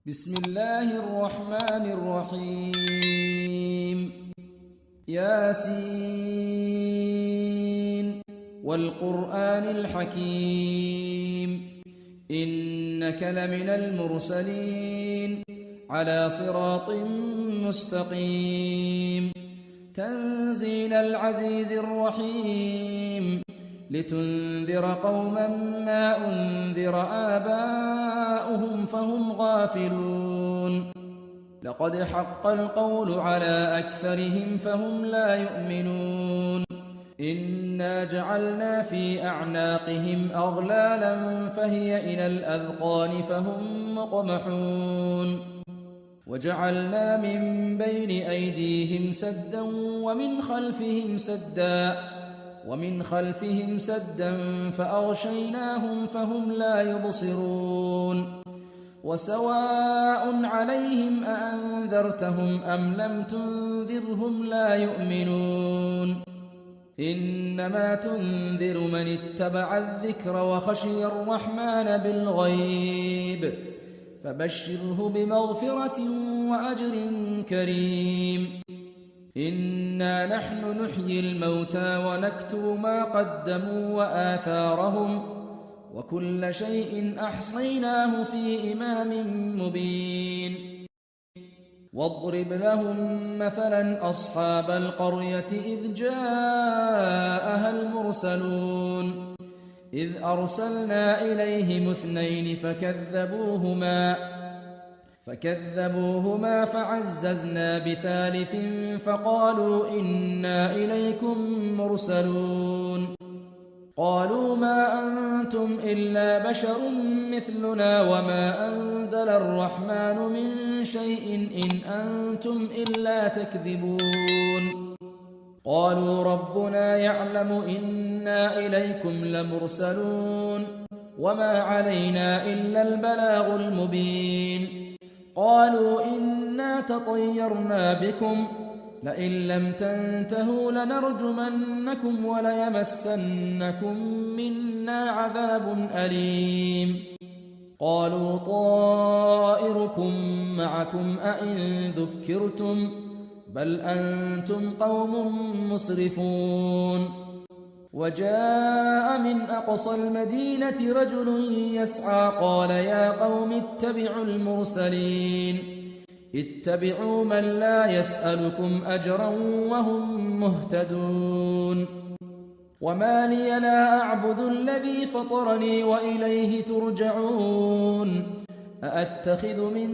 بسم الله الرحمن الرحيم ياسين والقرآن الحكيم إنك لمن المرسلين على صراط مستقيم تنزيل العزيز الرحيم لتنذر قوما ما أنذر آباؤهم فهم غافلون لقد حق القول على أكثرهم فهم لا يؤمنون إنا جعلنا في أعناقهم أغلالا فهي إلى الأذقان فهم مقمحون وجعلنا من بين أيديهم سدا ومن خلفهم سدا فأغشيناهم فهم لا يبصرون وسواء عليهم أأنذرتهم أم لم تنذرهم لا يؤمنون إنما تنذر من اتبع الذكر وخشي الرحمن بالغيب فبشره بمغفرة وأجر كريم إنا نحن نحيي الموتى ونكتب ما قدموا وآثارهم وكل شيء أحصيناه في إمام مبين واضرب لهم مثلا أصحاب القرية إذ جاءها المرسلون إذ أرسلنا إليهم اثنين فكذبوهما فعززنا بثالث فقالوا إنا إليكم مرسلون قالوا ما أنتم إلا بشر مثلنا وما أنزل الرحمن من شيء إن أنتم إلا تكذبون قالوا ربنا يعلم إنا إليكم لمرسلون وما علينا إلا البلاغ المبين قالوا إنا تطيرنا بكم لئن لم تنتهوا لنرجمنكم وليمسنكم منا عذاب أليم قالوا طائركم معكم أئن ذكرتم بل أنتم قوم مسرفون وجاء من أقصى المدينة رجل يسعى قال يا قوم اتبعوا المرسلين اتبعوا من لا يسألكم أجرا وهم مهتدون وما لي لا أعبد الذي فطرني وإليه ترجعون أأتخذ من